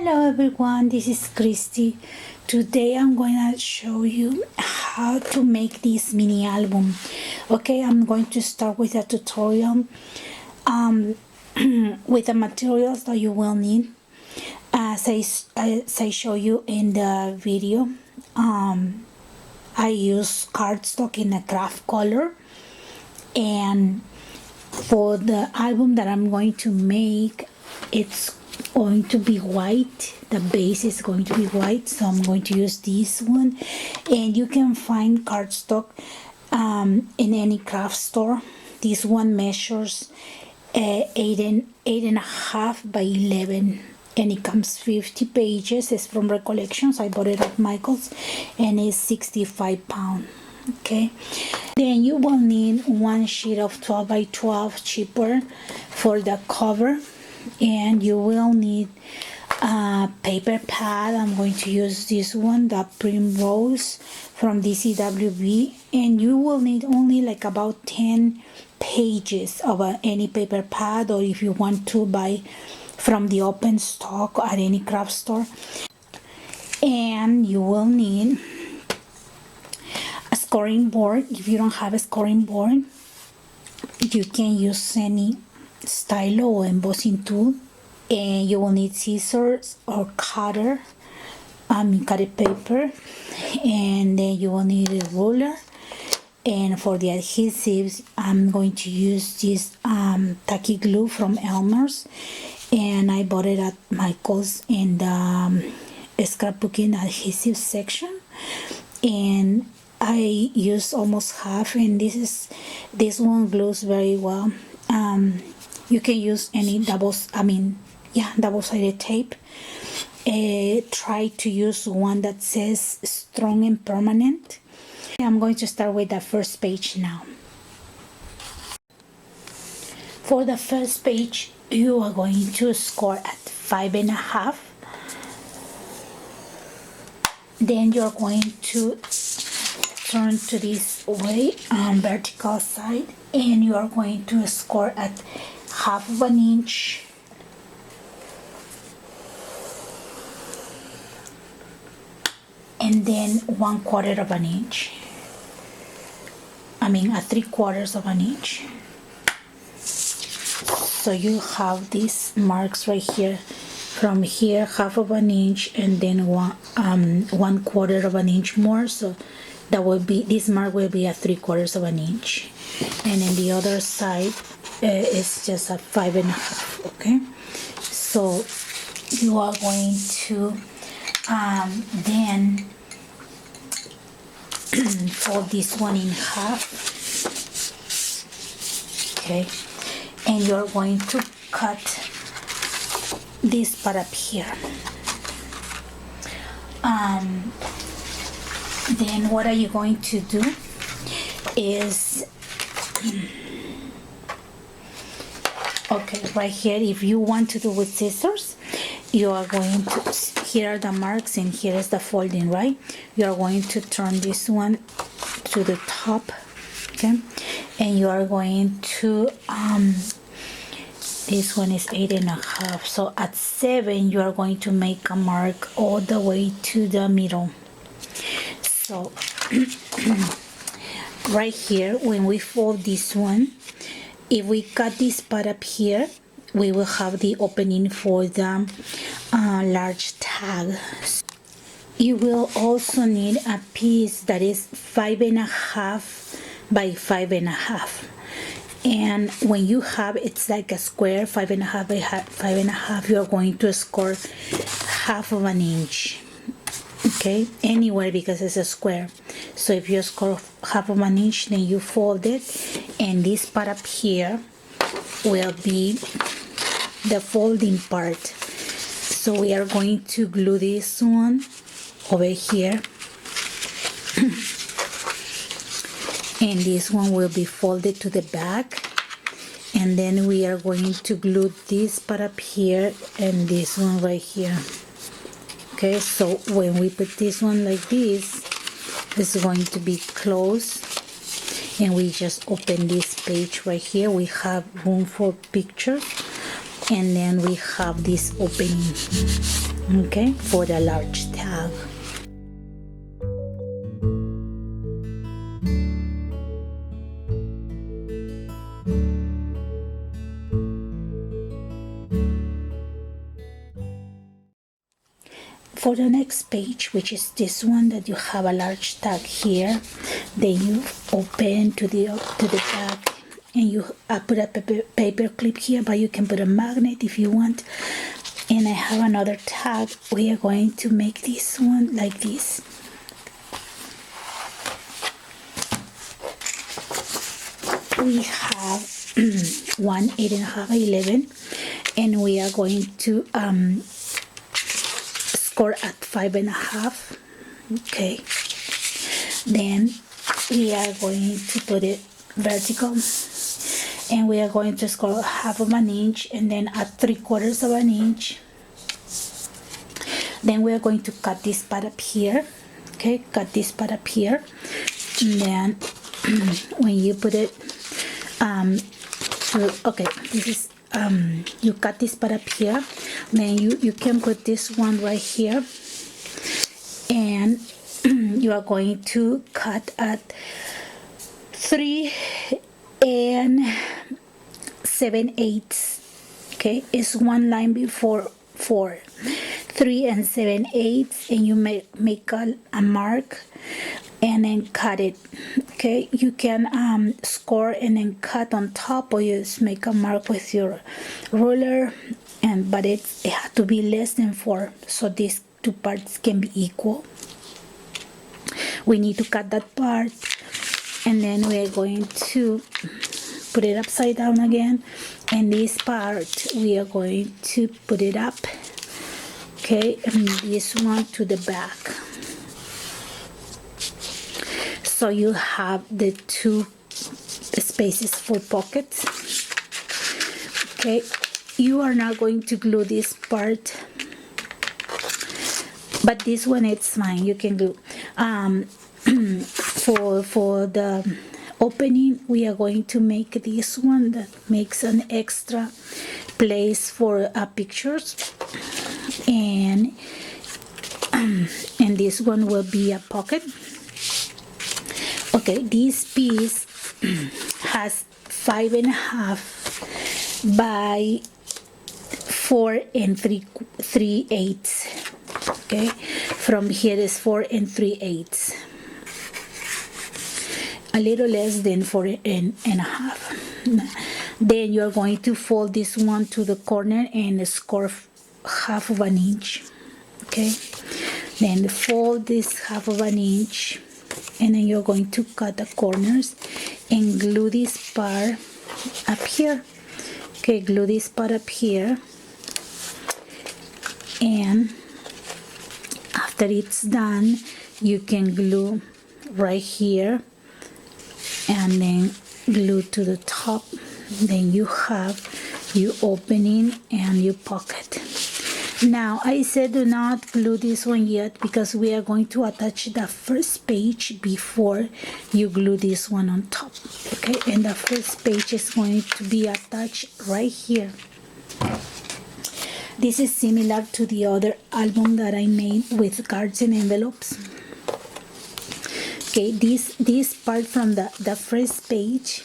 Hello everyone, this is Christy. Today I'm going to show you how to make this mini album. Okay, I'm going to start with a tutorial with the materials that you will need. As I show you in the video, I use cardstock in a craft color, and for the album that I'm going to make, it's going to be white. The base is going to be white, so I'm going to use this one, and you can find cardstock in any craft store. This one measures 8.5 by 11, and it comes 50 pages. It's from Recollections. I bought it at Michael's, and it's 65 pounds. Okay, then you will need one sheet of 12 by 12 cheaper for the cover, and you will need a paper pad. I'm going to use this one, the Primrose from DCWB, and you will need only like about 10 pages of any paper pad, or if you want to buy from the open stock at any craft store. And you will need a scoring board. If you don't have a scoring board, you can use any stylo or embossing tool, and you will need scissors or cutter, cutted paper, and then you will need a ruler. And for the adhesives, I'm going to use this tacky glue from Elmer's, and I bought it at Michael's in the scrapbooking adhesive section, and I used almost half, and this one glues very well. You can use any double-sided tape. Try to use one that says strong and permanent. I'm going to start with the first page now. For the first page, you are going to score at 5.5. Then you're going to turn to this way on vertical side, and you are going to score at 1/2 inch, and then 1/4 inch. A 3/4 inch. So you have these marks right here. From here, 1/2 inch, and then 1/4 inch more. So that will be, this mark will be a 3/4 inch, and then the other side is just a 5.5. Okay, so you are going to then fold this one in half. Okay, and you're going to cut this part up here. Then what are you going to do is, okay, right here, if you want to do with scissors, you are going to, here are the marks and here is the folding, right? You are going to turn this one to the top, okay, and you are going to this one is 8.5, so at 7 you are going to make a mark all the way to the middle. So right here, when we fold this one, if we cut this part up here, we will have the opening for the large tag. You will also need a piece that is 5.5 by 5.5. And when you have, it's like a square, 5.5 by 5.5, you're going to score 1/2 inch. Okay, anywhere, because it's a square. So if you score 1/2 inch, then you fold it, and this part up here will be the folding part. So we are going to glue this one over here, and this one will be folded to the back, and then we are going to glue this part up here and this one right here. Okay, so when we put this one like this is going to be closed, and we just open this page right here. We have room for pictures, and then we have this opening. okay, for the large tag. For the next page, which is this one that you have a large tag here, then you open to the back, and you put a paper clip here, but you can put a magnet if you want. And I have another tag. We are going to make this one like this. We have 1, 8.5, 11, and we are going to score at 5.5. Okay, then we are going to put it vertical, and we are going to score 1/2 inch, and then at 3/4 of an inch. Then we are going to cut this part up here. Okay, cut this part up here, and then when you put it okay, this is you cut this part up here, then you can put this one right here, and you are going to cut at 3 7/8. Okay, it's one line before 4, 3 7/8, and you make a mark and then cut it. Okay, you can score and then cut on top, or you just make a mark with your ruler, but it has to be less than 4, so these two parts can be equal. We need to cut that part, and then we are going to put it upside down again, and this part we are going to put it up. Okay, and this one to the back. So you have the 2 spaces for pockets. Okay, you are not going to glue this part, but this one it's fine, you can glue. For the opening, we are going to make this one that makes an extra place for pictures, and this one will be a pocket. Okay, this piece has 5.5 by 4 3/8. Okay, from here is 4 3/8. A little less than 4.5. Then you are going to fold this one to the corner and score 1/2 inch. Okay, then fold this 1/2 inch, and then you're going to cut the corners and glue this part up here. Okay, glue this part up here, and after it's done, you can glue right here and then glue to the top. Then you have your opening and your pocket. Now, I said do not glue this one yet because we are going to attach the first page before you glue this one on top. Okay, and the first page is going to be attached right here. This is similar to the other album that I made with cards and envelopes. Okay, this part from the first page,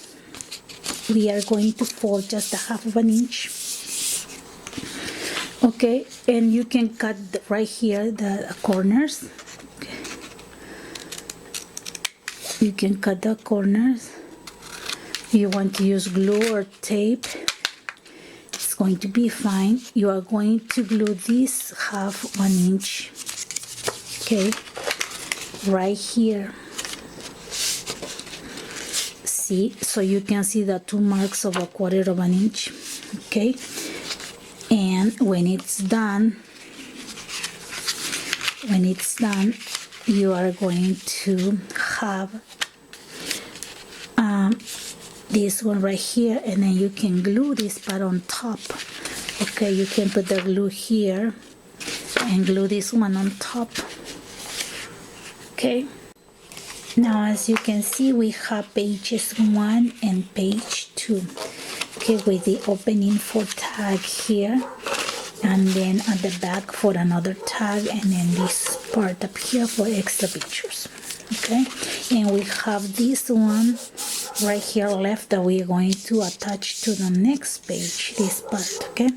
we are going to fold just 1/2 inch. Okay, and you can cut right here the corners. Okay. You can cut the corners. You want to use glue or tape, it's going to be fine. You are going to glue this 1/2 inch. Okay, right here. See, so you can see the 2 marks of 1/4 inch. Okay, and when it's done, you are going to have this one right here, and then you can glue this part on top. Okay, you can put the glue here and glue this one on top. Okay, now as you can see, we have pages 1 and page 2. Okay, with the opening for tag here, and then at the back for another tag, and then this part up here for extra pictures. Okay, and we have this one right here left that we are going to attach to the next page, this part. Okay,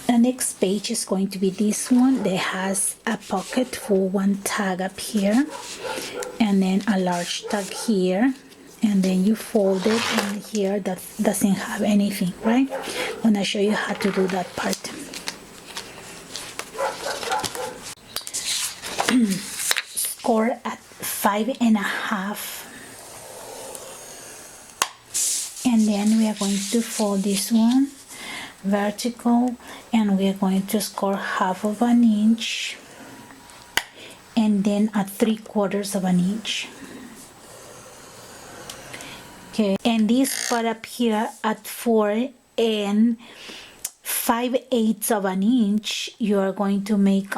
the next page is going to be this one that has a pocket for one tag up here, and then a large tag here, and then you fold it, and here that doesn't have anything, right? I'm gonna show you how to do that part. Score at 5.5, and then we are going to fold this one vertical, and we are going to score 1/2 inch, and then at 3/4 inch. Okay, and this part up here at 4 and 5/8 inch, you are going to make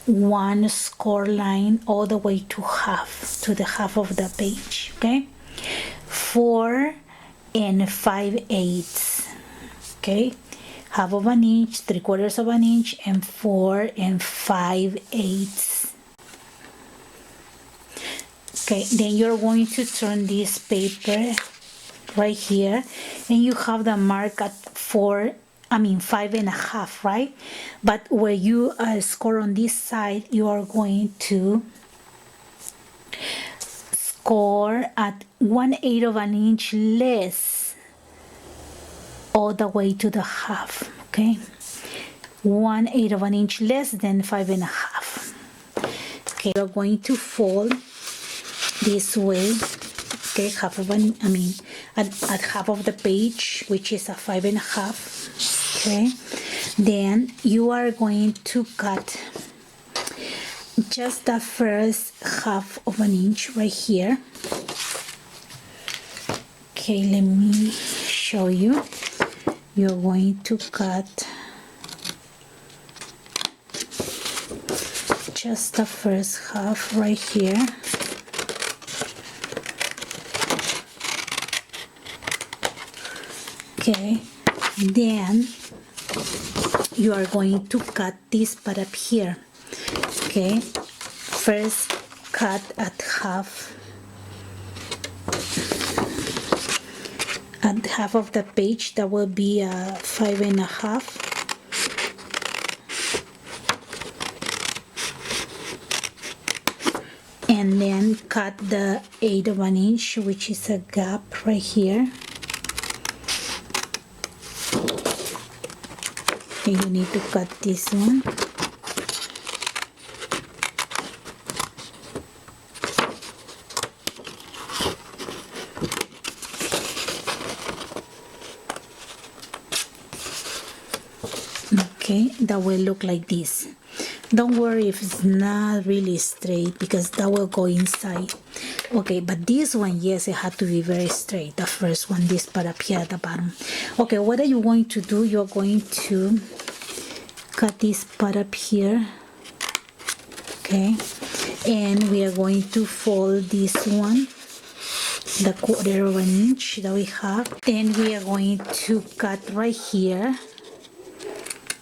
one score line all the way to the half of the page. Okay, 4 and 5/8. Okay, 1/2 inch, 3/4 inch, and 4 and 5/8. Okay, then you're going to turn this paper right here, and you have the mark at 5.5, right? But where you score on this side, you are going to score at 1/8 inch less all the way to the half. Okay, 1/8 inch less than 5.5. Okay, you're going to fold this way. Okay, at half of the page, which is a 5.5. Okay, then you are going to cut just the first 1/2 inch right here. Okay, let me show you. You're going to cut just the first half right here. Okay, then you are going to cut this part up here. Okay, first cut at half of the page. That will be 5.5. And then cut the 1/8 inch, which is a gap right here. And you need to cut this one. Okay, that will look like this. Don't worry if it's not really straight, because that will go inside. Okay, but this one, yes, it had to be very straight. The first one, this part up here at the bottom. Okay, what are you going to do? You're going to cut this part up here. Okay, and we are going to fold this one, the 1/4 inch that we have. Then we are going to cut right here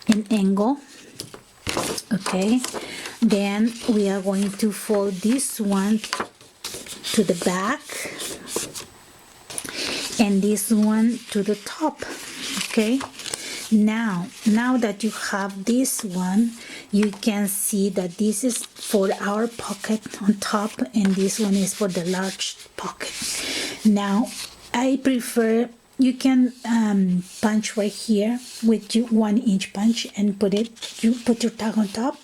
an angle. Okay, then we are going to fold this one to the back, and this one to the top. Okay, now that you have this one, you can see that this is for our pocket on top, and this one is for the large pocket. Now I prefer, you can punch right here with your 1 inch punch and put your tag on top,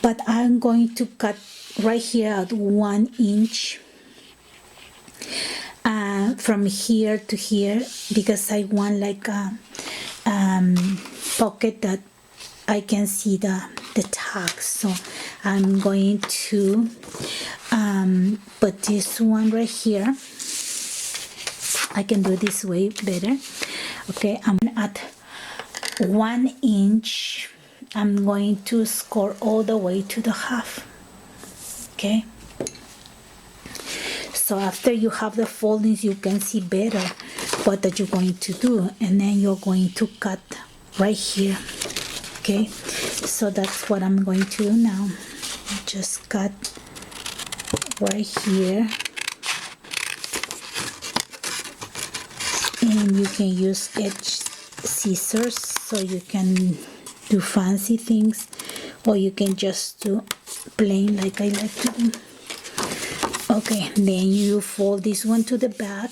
but I'm going to cut right here at 1 inch from here to here, because I want like a pocket that I can see the tags. So I'm going to put this one right here. I can do this way better. Okay, I'm at 1 inch. I'm going to score all the way to the half. Okay, so after you have the foldings, you can see better what that you're going to do, and then you're going to cut right here. Okay, so that's what I'm going to do now. Just cut right here, and you can use edge scissors so you can do fancy things, or you can just do plain like I like to do. Okay, then you fold this one to the back.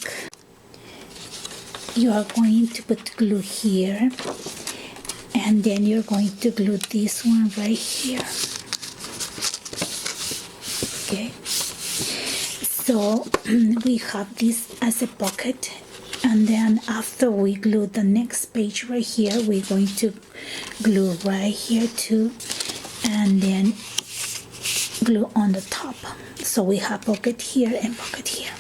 You are going to put glue here, and then you're going to glue this one right here. Okay, so we have this as a pocket, and then after we glue the next page right here, we're going to glue right here too, and then glue on the top. So we have pocket here and pocket here.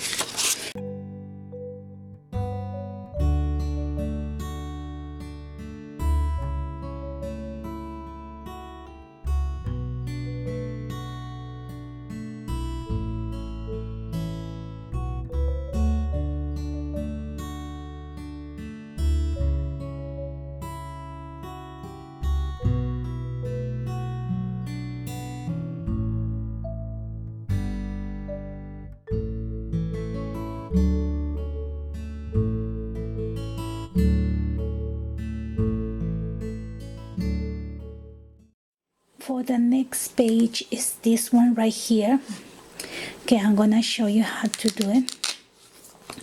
For the next page is this one right here. Okay, I'm gonna show you how to do it.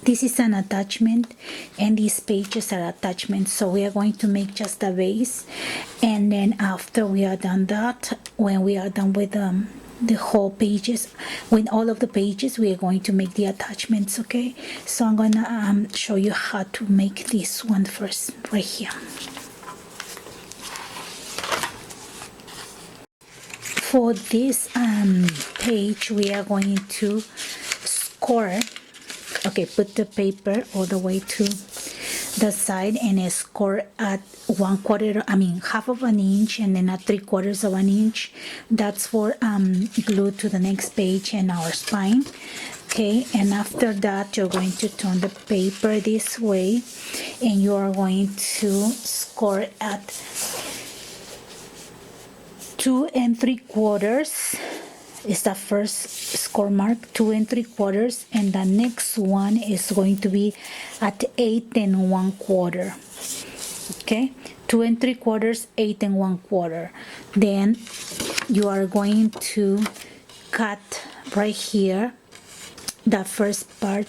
This is an attachment, and these pages are attachments, so we are going to make just the base, and then after we are done that, when we are done with the whole pages, with all of the pages, we are going to make the attachments. Okay, so I'm gonna show you how to make this one first right here. For this page, we are going to score. Okay, put the paper all the way to the side and score at half of an inch, and then at 3/4 of an inch. That's for glue to the next page and our spine. Okay, and after that, you're going to turn the paper this way, and you are going to score at 2 3/4 is the first score mark, 2 3/4, and the next one is going to be at 8 1/4. Okay, 2 3/4, 8 1/4. Then you are going to cut right here the first part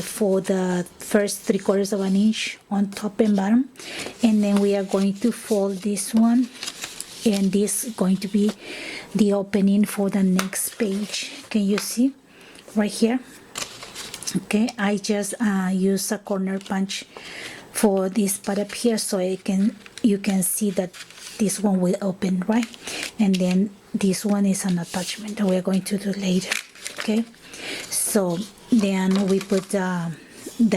for the first 3/4 of an inch on top and bottom, and then we are going to fold this one, and this is going to be the opening for the next page. Can you see right here? Okay, I just use a corner punch for this part up here, so you can see that this one will open, right? And then this one is an attachment that we're going to do later. Okay, so then we put the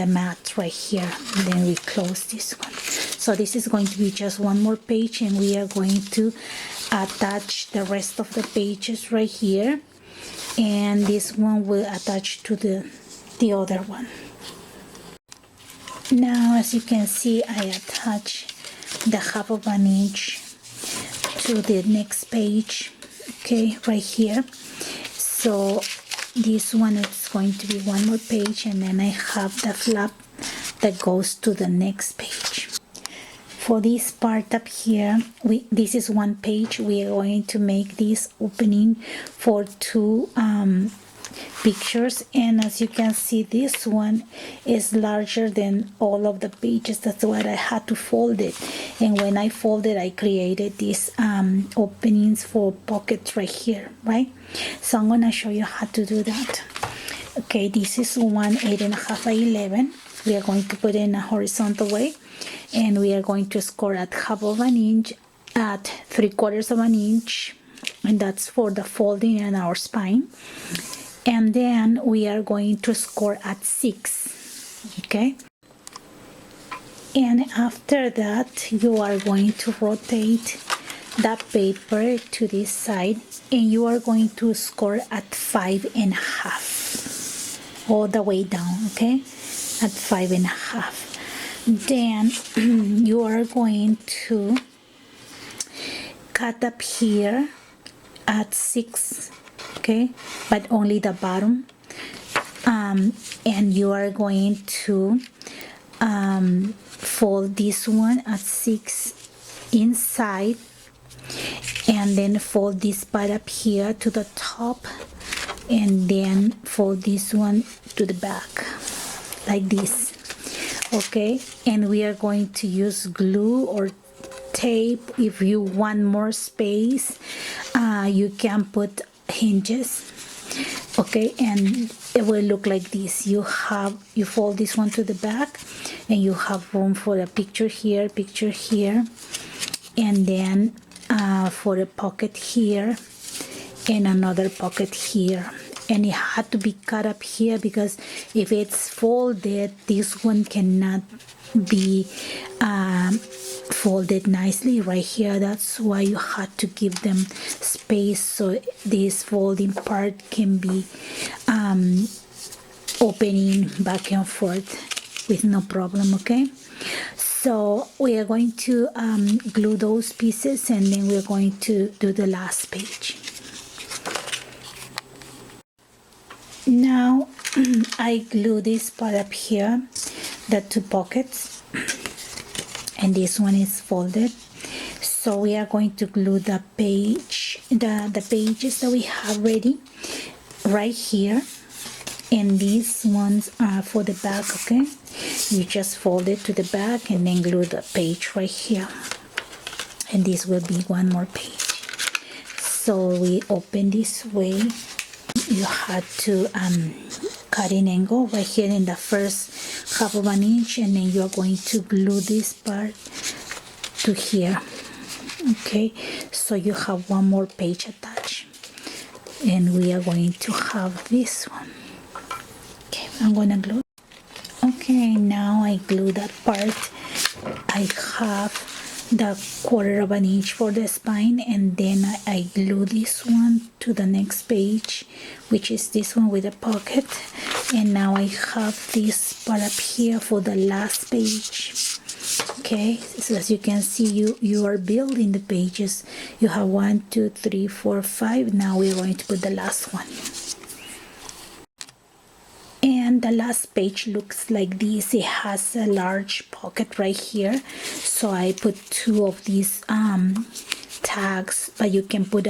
mat right here, and then we close this one. So this is going to be just one more page, and we are going to attach the rest of the pages right here, and this one will attach to the other one. Now, as you can see, I attach the half of an inch to the next page, okay, right here. So this one is going to be one more page, and then I have the flap that goes to the next page. For this part up here, this is one page. We are going to make this opening for two pictures, and as you can see, this one is larger than all of the pages. That's why I had to fold it, and when I folded, I created these openings for pockets right here, right? So I'm gonna show you how to do that. Okay, this is 1 8.5 by 11. We are going to put it in a horizontal way, and we are going to score at half of an inch, at 3/4 of an inch, and that's for the folding and our spine. And then we are going to score at 6. Okay, and after that, you are going to rotate that paper to this side, and you are going to score at 5.5 all the way down. Okay, at 5.5. Then you are going to cut up here at 6, okay, but only the bottom, and you are going to fold this one at 6 inside, and then fold this part up here to the top, and then fold this one to the back like this, okay. And we are going to use glue or tape. If you want more space, you can put hinges, okay, and it will look like this. You fold this one to the back, and you have room for a picture here, and then for a pocket here and another pocket here. And it had to be cut up here because if it's folded, this one cannot be folded nicely right here. That's why you had to give them space so this folding part can be opening back and forth with no problem, okay. So we are going to glue those pieces, and then we're going to do the last page. Now I glue this part up here, the 2 pockets, and this one is folded. So we are going to glue the page, the pages that we have ready right here, and these ones are for the back, okay. You just fold it to the back and then glue the page right here, and this will be one more page. So we open this way. You had to cut an angle right here in the first half of an inch, and then you are going to glue this part to here, okay. So you have one more page attached, and we are going to have this one. Okay, I'm gonna glue. Okay, now I glue that part. I have the 1/4 of an inch for the spine, and then I glue this one to the next page, which is this one with a pocket. And now I have this part up here for the last page, okay. So as you can see, you are building the pages. You have 1, 2, 3, 4, 5. Now we're going to put the last one, and the last page looks like this. It has a large pocket right here, so I put 2 of these tags, but you can put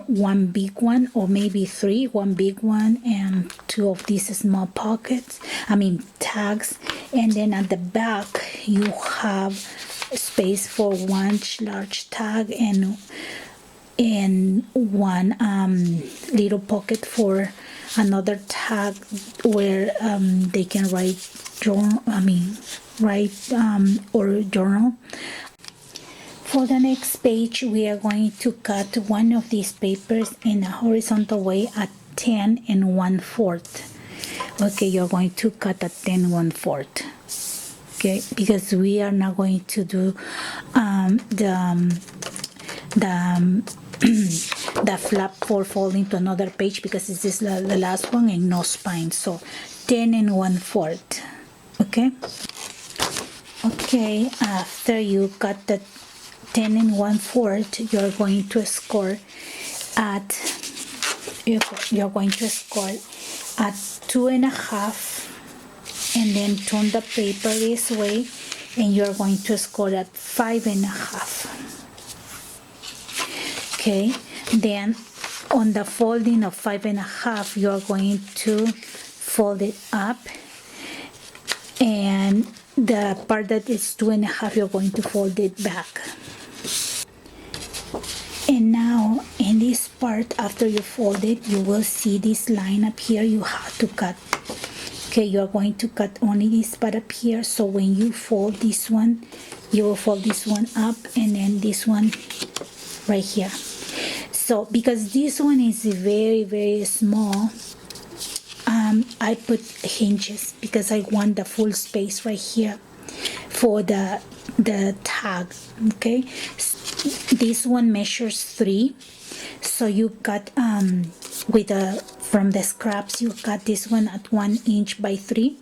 one big one, or maybe 3, 1 big one and 2 of these small tags. And then at the back you have space for 1 large tag and 1 little pocket for another tag where they can write or journal. For the next page, we are going to cut one of these papers in a horizontal way at 10 1/4. Okay, you're going to cut at 10 1/4. Okay, because we are not going to do the flap for folding to another page, because this is the last one and no spine. So 10 1/4. Okay. Okay, after you cut the 10 1/4, you're going to score at 2.5, and then turn the paper this way, and you're going to score at 5.5. Okay, then on the folding of 5.5, you're going to fold it up, and the part that is 2.5, you're going to fold it back. And now in this part, after you fold it, you will see this line up here you have to cut. Okay, you're going to cut only this part up here, so when you fold this one, you will fold this one up, and then this one right here. So because this one is very, very small, I put hinges because I want the full space right here for the tag. Okay, this one measures 3, so you cut with a from the scraps, you cut this one at 1 inch by 3,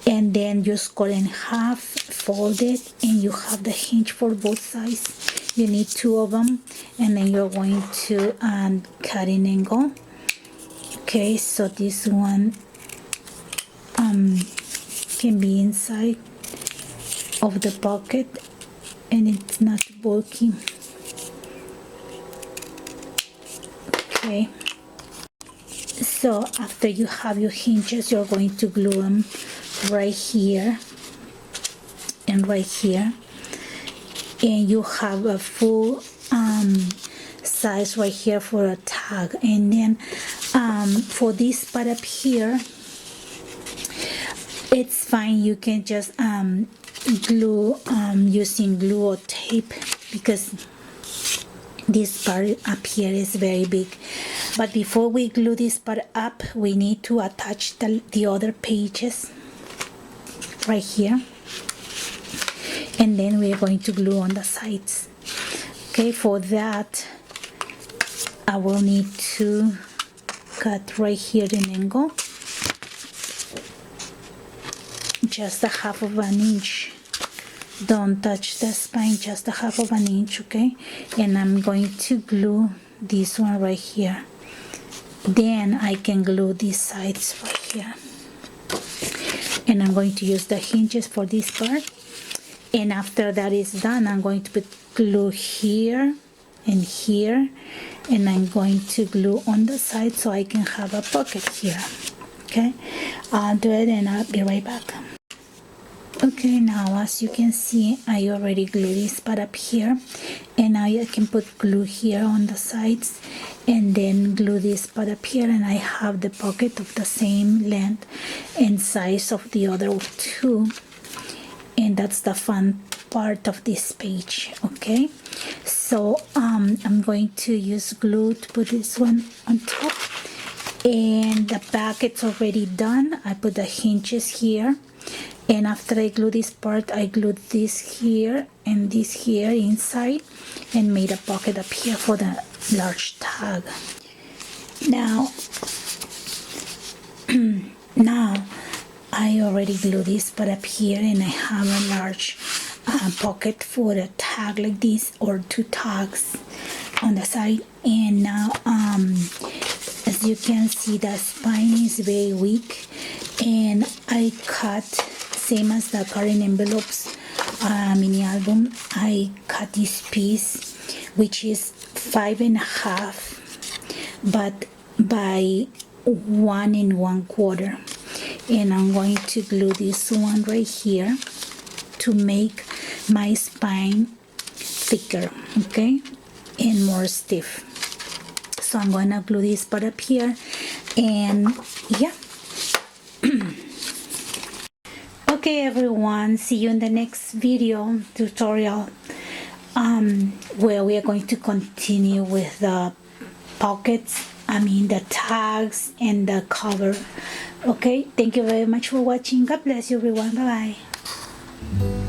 and then just cut in half, fold it, and you have the hinge for both sides. You need 2 of them, and then you're going to cut in angle. Okay, so this one can be inside of the pocket and it's not bulky. Okay, so after you have your hinges, you're going to glue them right here and right here, and you have a full size right here for a tag. And then for this part up here, it's fine, you can just glue using glue or tape, because this part up here is very big. But before we glue this part up, we need to attach the other pages right here, and then we're going to glue on the sides. Okay, for that I will need to cut right here an angle, just a half of an inch. Don't touch the spine, just a half of an inch. Okay, and I'm going to glue this one right here. Then I can glue these sides right here, and I'm going to use the hinges for this part. And after that is done, I'm going to put glue here and here, and I'm going to glue on the side so I can have a pocket here. Okay, I'll do it and I'll be right back. Okay, now as you can see, I already glued this part up here, and now I can put glue here on the sides and then glue this part up here, and I have the pocket of the same length and size of the other two. And that's the fun part of this page. Okay, so I'm going to use glue to put this one on top, and the back it's already done. I put the hinges here, and after I glue this part, I glued this here and this here inside and made a pocket up here for the large tag. Now I already glued this part up here, and I have a large pocket for a tag like this, or 2 tags on the side. And now as you can see, the spine is very weak, and I cut, same as the card envelopes mini album, I cut this piece, which is 5.5 but by 1 1/4, and I'm going to glue this one right here to make my spine thicker, okay, and more stiff. So I'm going to glue this part up here, and yeah. Okay everyone, see you in the next video tutorial, where we are going to continue with the pockets, the tags and the cover. Okay, thank you very much for watching. God bless you everyone. Bye bye.